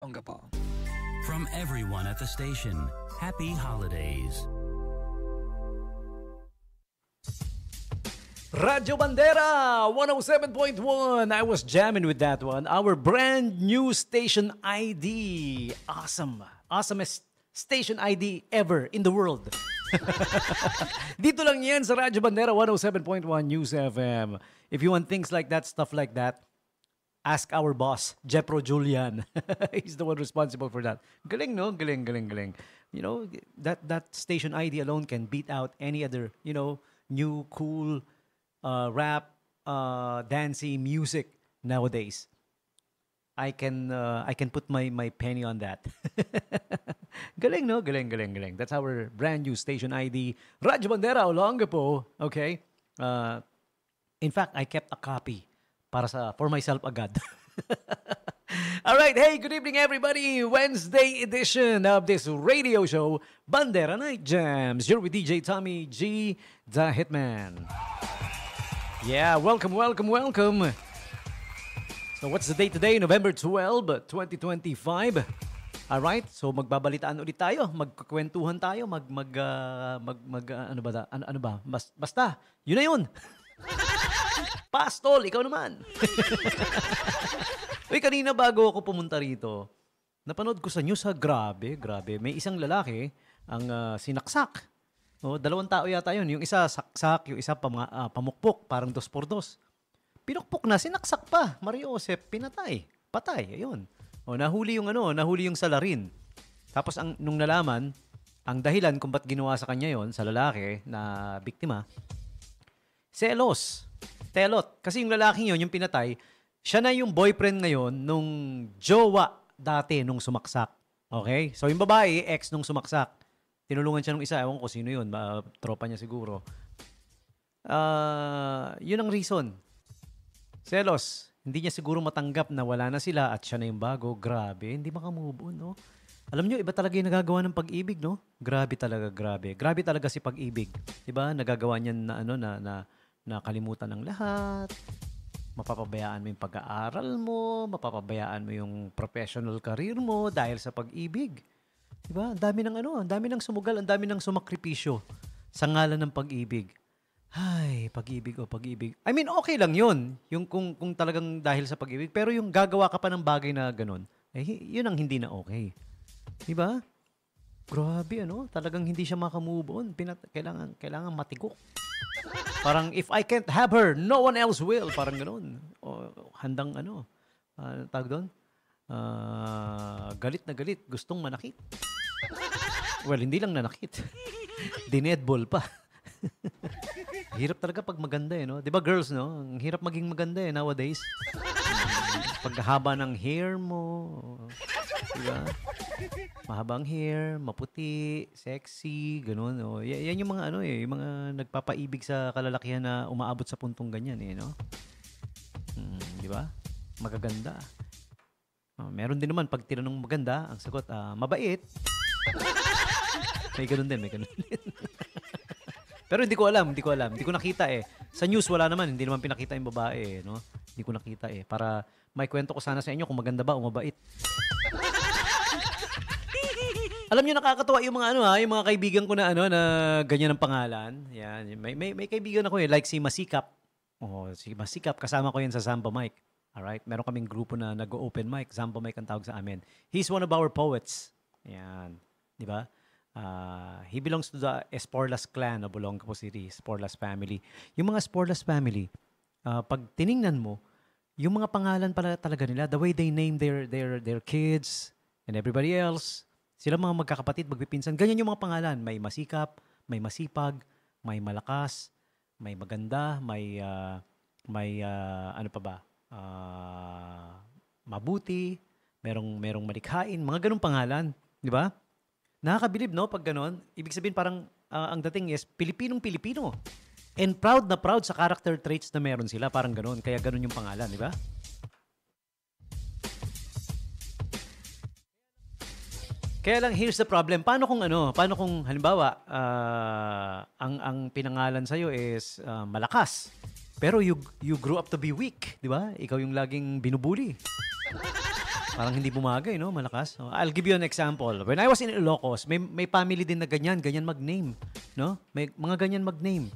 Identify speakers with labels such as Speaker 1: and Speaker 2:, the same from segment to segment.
Speaker 1: Olongapo.
Speaker 2: From everyone at the station, happy holidays.
Speaker 3: Radyo Bandera 107.1. I was jamming with that one. Our brand new station ID. Awesome. Awesomest station ID ever in the world. Dito lang yan sa Radyo Bandera 107.1 News FM. If you want things like that, stuff like that, ask our boss, Jepro Julian. He's the one responsible for that. Galing, no? Galing, galing, galing. You know, that station ID alone can beat out any other, you know, new, cool rap, dancey music nowadays. I can put my penny on that. Galing, no? Galing, galing, galing. That's our brand new station ID. Radyo Bandera Olongapo. Okay? In fact, I kept a copy for myself agad. All right. Hey, good evening, everybody. Wednesday edition of this radio show, Bandera Night Jams. You're with DJ Tommy G, the Hitman. Yeah, welcome, welcome, welcome. So what's the date today? November 12, 2025. All right. So magbabalitaan ulit tayo, magkukwentuhan tayo, ano ba? Basta, yun na yun. Pastol, ikaw naman. Uy, kanina bago ako pumunta rito, napanood ko sa news, grabe. May isang lalaki ang sinaksak. Dalawang tao yata yun. Yung isa saksak, yung isa pamukpok, parang 2x2. Pinukpok na, sinaksak pa. Mario Josep, pinatay. Patay, ayun. Nahuli yung salarin. Tapos nung nalaman, ang dahilan kung ba't ginawa sa kanya yon sa lalaki na biktima, selos. Telot. Kasi yung lalaking yun, yung pinatay, siya na yung boyfriend ngayon nung jowa dati nung sumaksak. Okay? So yung babae, ex nung sumaksak. Tinulungan siya nung isa. Ewan ko sino yun. Tropa niya siguro. Yun ang reason. Selos. Hindi niya siguro matanggap na wala na sila at siya na yung bago. Grabe. Hindi makamove on, no? Alam niyo, iba talaga yung nagagawa ng pag-ibig, no? Grabe talaga, grabe. Grabe talaga si pag-ibig. Diba? Nagagawa niya na kalimutan ng lahat. Mapapabayaan mo yung pag-aaral mo. Mapapabayaan mo yung professional career mo dahil sa pag-ibig. Diba? Ang dami ng sumugal, ang dami ng sumakripisyo sa ngalan ng pag-ibig. Ay, pag-ibig o pag-ibig. I mean, okay lang yun. Yung kung talagang dahil sa pag-ibig. Pero yung gagawa ka pa ng bagay na ganun, yun ang hindi na okay. Diba? Grabe, talagang hindi siya makamove on. Kailangan matigok. Parang, if I can't have her, no one else will. Parang ganun. O, handang tawag doon? Galit na galit. Gustong manakit. Well, hindi lang nanakit. Dinedball pa. Hirap talaga pag maganda no? Di ba girls, no? Ang hirap maging maganda nowadays. Pagkahaba ng hair mo. Di ba? Mahabang hair, maputi, sexy, ganun. Oh. Yan yung mga yung mga nagpapaibig sa kalalakihan na umaabot sa puntong ganyan no? Di ba? Magaganda. Meron din naman pag tinanong maganda, ang sagot mabait. May ganun din. Pero hindi ko alam. Hindi ko nakita Sa news wala naman, hindi naman pinakita yung babae no? Hindi ko nakita para may kwento ko sana sa inyo kung maganda ba o mabait. Alam niyo nakakatuwa yung mga yung mga kaibigan ko na na ganyan ang pangalan. Yan, may kaibigan ako like si Masikap. Si Masikap kasama ko yan sa Zamba Mic. All right, meron kaming grupo na nag-open mic, Zamba Mic ang tawag sa amin. He's one of our poets. Yan, di ba? He belongs to the Esporlas clan of Olongapo City, Esporlas family. Yung mga Esporlas family, pag tiningnan mo, yung mga pangalan pala talaga nila, the way they name their kids and everybody else, sila mga magkakapatid, magpipinsan. Ganyan yung mga pangalan. May masikap, may masipag, may malakas, may maganda, may mabuti, merong malikhain, mga ganung pangalan. Di ba? Nakakabilib, no? Pag ganon. Ibig sabihin parang ang dating is Pilipinong-Pilipino. And proud na proud sa character traits na meron sila. Parang ganon. Kaya ganon yung pangalan, di ba? Kaya lang, here's the problem. Paano kung halimbawa, ang pinangalan sa'yo is malakas. Pero you grew up to be weak, di ba? Ikaw yung laging binubuli. Parang hindi bumagay, no? Malakas. So, I'll give you an example. When I was in Ilocos, may family din na ganyan mag-name. No? May mga ganyan mag-name.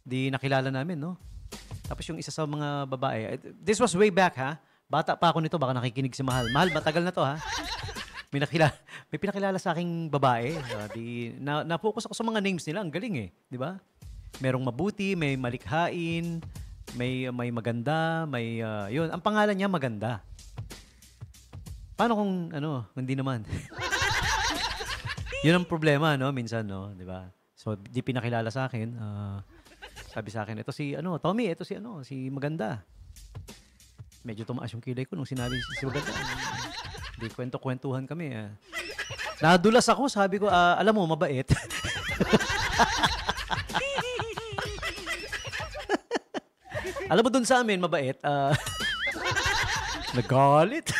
Speaker 3: Di nakilala namin, no? Tapos yung isa sa mga babae, this was way back, ha? Bata pa ako nito, baka nakikinig si Mahal. Mahal, matagal na to, ha? May pinakilala sa aking babae. Na-focus ako sa mga names nila. Ang galing, eh. Di ba? Merong mabuti, may malikhain, may maganda, yun. Ang pangalan niya, maganda. Paano kung, hindi naman? Yun ang problema, no? Minsan, no? Di ba? So, di pinakilala sa akin. Sabi sa akin, ito si, Tommy, ito si, si maganda. Medyo tumaas yung kilay ko nung sinabi si maganda. Di kwento-kwentuhan kami. Nadulas ako, sabi ko, alam mo, mabait. Alam mo dun sa amin, mabait. Nagalit.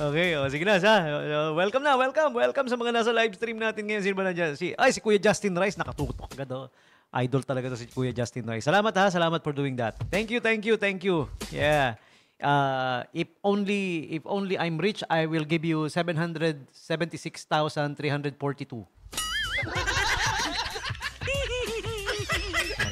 Speaker 3: Okay, sige na, welcome na, welcome sa mga nasa live stream natin ngayon. Sino ba na dyan? Si Kuya Justin Rice, nakatutok agad, Idol talaga to si Kuya Justin Rice. Salamat for doing that. Thank you. Yeah. If only I'm rich, I will give you 776,342.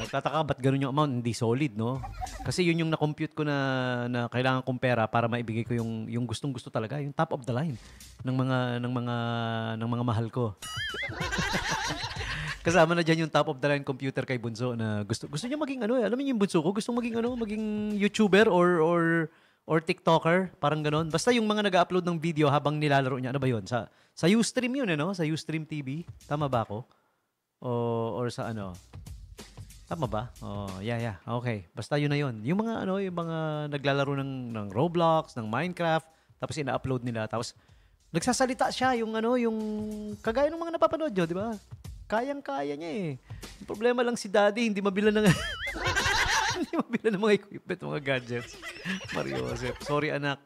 Speaker 3: Nagtataka, ba't ganun yung amount? Hindi solid, no? Kasi yun yung na-compute ko na kailangan kong pera para maibigay ko yung gustong-gusto talaga, yung top of the line ng mga mahal ko. Kasama na diyan yung top of the line computer kay Bunso na gusto niya maging alam niyo yung Bunso ko, gusto maging maging YouTuber or TikToker, parang ganoon. Basta yung mga nag-upload ng video habang nilalaro niya, ano ba yun? Sa Ustream yun, Sa Ustream TV. Tama ba ako? Or sa ano? Tama ba? Yeah. Okay. Basta yun na yun. Yung mga yung mga naglalaro ng Roblox, ng Minecraft, tapos ina-upload nila, tapos nagsasalita siya yung yung kagaya ng mga napapanood nyo, di ba? Kayang-kaya niya eh. Yung problema lang si Daddy, hindi mabilan ng hindi mabilan ng mga equipment, mga gadgets. Mario Joseph, sorry anak.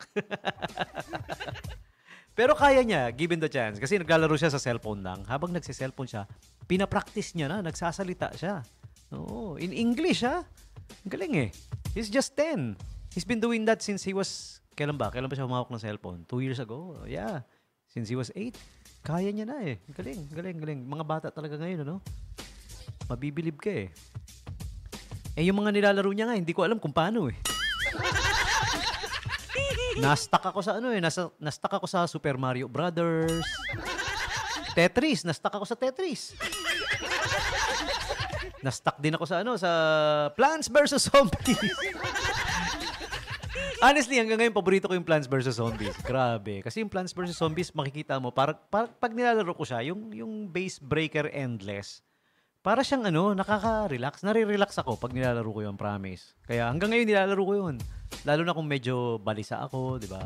Speaker 3: Pero kaya niya, given the chance. Kasi naglalaro siya sa cellphone lang. Habang nagsi-cellphone siya, pinapractice niya na, nagsasalita siya. Oo, in English, ha? Ang galing eh. He's just 10. He's been doing that since he was... Kailan ba siya humawak ng cellphone? 2 years ago? Yeah. Since he was 8. Kaya niya na eh. Galing. Mga bata talaga ngayon, Mabibilib ka eh. Yung mga nilalaro niya nga, hindi ko alam kung paano eh. Na-stuck ako sa na-stuck ako sa Super Mario Brothers. Tetris. Na-stuck ako sa Tetris. Na-stuck din ako sa sa Plants vs. Zombies. Honestly, hanggang ngayon, paborito ko yung Plants vs. Zombies. Grabe. Kasi yung Plants vs. Zombies, makikita mo, pag nilalaro ko siya, yung base breaker endless, para siyang nakaka-relax. Nare-relax ako pag nilalaro ko yun, promise. Kaya hanggang ngayon, nilalaro ko yun. Lalo na kung medyo balisa ako, di ba?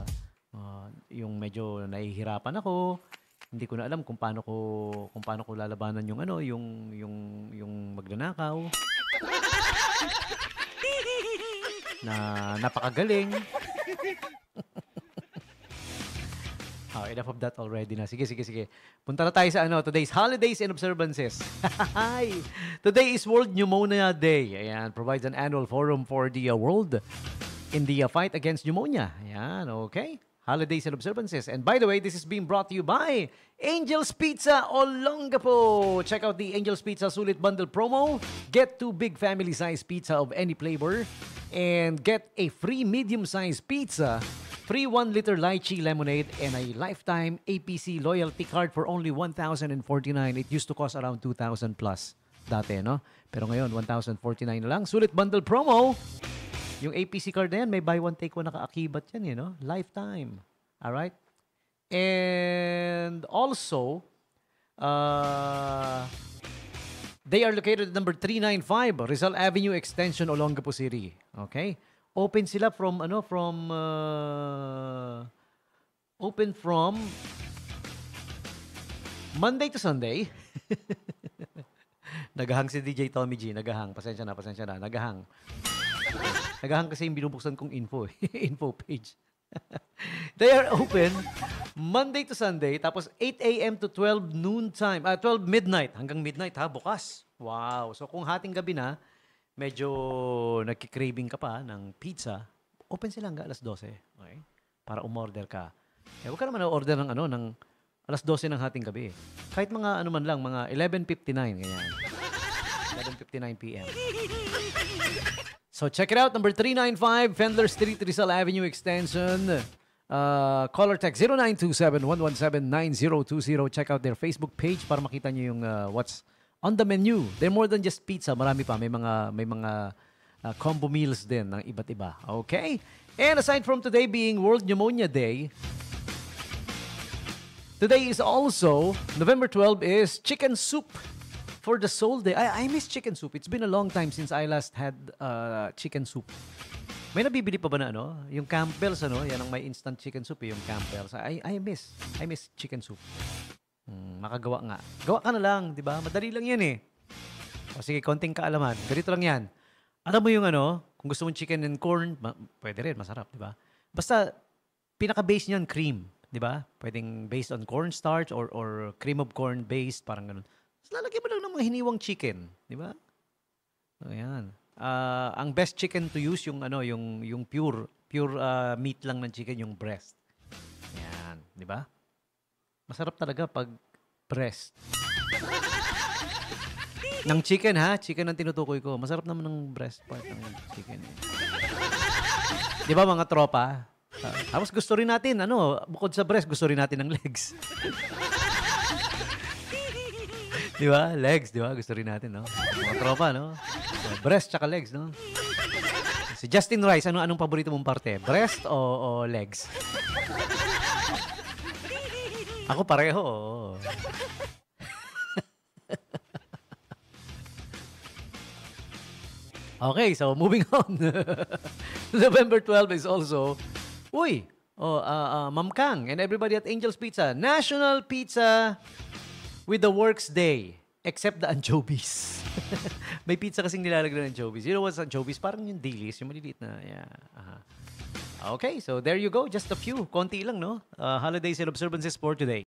Speaker 3: Yung medyo nahihirapan ako. Hindi ko na alam kung paano ko lalabanan yung yung magnanakaw. Na napakagaling. Enough of that already na. Sige. Punta na tayo sa today's holidays and observances. Today is World Pneumonia Day. Ayan, provides an annual forum for the world in the fight against pneumonia. Ayan, okay. Holidays and observances. And by the way, this is being brought to you by Angel's Pizza Olongapo. Check out the Angel's Pizza Sulit Bundle promo. Get 2 big family-sized pizza of any flavor and get a free medium-sized pizza, free 1-liter lychee lemonade, and a lifetime APC loyalty card for only 1,049. It used to cost around 2,000 plus dati, no? Pero ngayon, 1,049 na lang. Sulit Bundle promo. Yung APC card na yan, may buy one, take one nakaakibat yan, Lifetime. Alright? And also, they are located at number 395, Rizal Avenue Extension, Olongapo City. Okay? Open sila open from Monday to Sunday. Nagahang si DJ Tommy G. Nagahang. Pasensya na. Nagahang. Nagahang kasi yung binubuksan kong info. Info page. They are open Monday to Sunday, tapos 8 a.m. to 12 noon time. 12 midnight. Hanggang midnight, bukas. Wow. So kung hating gabi na, medyo nagki-craving ka pa ng pizza, open sila hanggang alas 12. Okay? Para umorder ka. Huwag ka naman na-order ng alas 12 ng hating gabi. Kahit mga ano man lang, mga 11:59, ganyan. 11:59 p.m. So check it out, number 395, Fendler Street, Rizal Avenue Extension. Caller text 0927-117-9020. Check out their Facebook page para makita nyo yung what's on the menu. They're more than just pizza. Marami pa. May mga combo meals din ng iba't iba. Okay? And aside from today being World Pneumonia Day, today is also, November 12 is Chicken Soup for the Soul Day. I miss chicken soup. It's been a long time since I last had chicken soup. May nabibili pa ba na yung Campbell's yan ang may instant chicken soup yung Campbell's. I miss chicken soup. Makagawa nga. Gawa ka na lang, 'di ba? Madali lang 'yan O sige, konting kaalaman. Ganito lang 'yan. Alam mo yung kung gusto mong chicken and corn, pwede rin, masarap, 'di ba? Basta pinaka-base niyan cream, 'di ba? Pwedeng based on cornstarch or cream of corn based, parang ganun. Tapos lalagyan mo lang ng mga hiniwang chicken, 'di ba? Ayan. Ang best chicken to use yung pure meat lang ng chicken, yung breast. Yan, 'di ba? Masarap talaga pag breast. Ng chicken chicken ang tinutukoy ko. Masarap naman ng breast part ng chicken. 'Di ba mga tropa? Tapos gusto rin natin bukod sa breast, gusto rin natin ng legs. 'Di ba? Legs, 'di ba? Gusto rin natin, Mga tropa, breast tsaka legs, Si Justin Rice, anong paborito mong parte? Breast o legs? Ako pareho. Okay, so moving on. November 12 is also, Ma'am Kang and everybody at Angel's Pizza, National Pizza with the Works Day. Except the anchovies. May pizza kasing nilalagay ng anchovies. You know what's anchovies? Parang yung dilis, yung maliliit na. Yeah. Okay, so there you go. Just a few. Konti lang, Holidays and observances for today.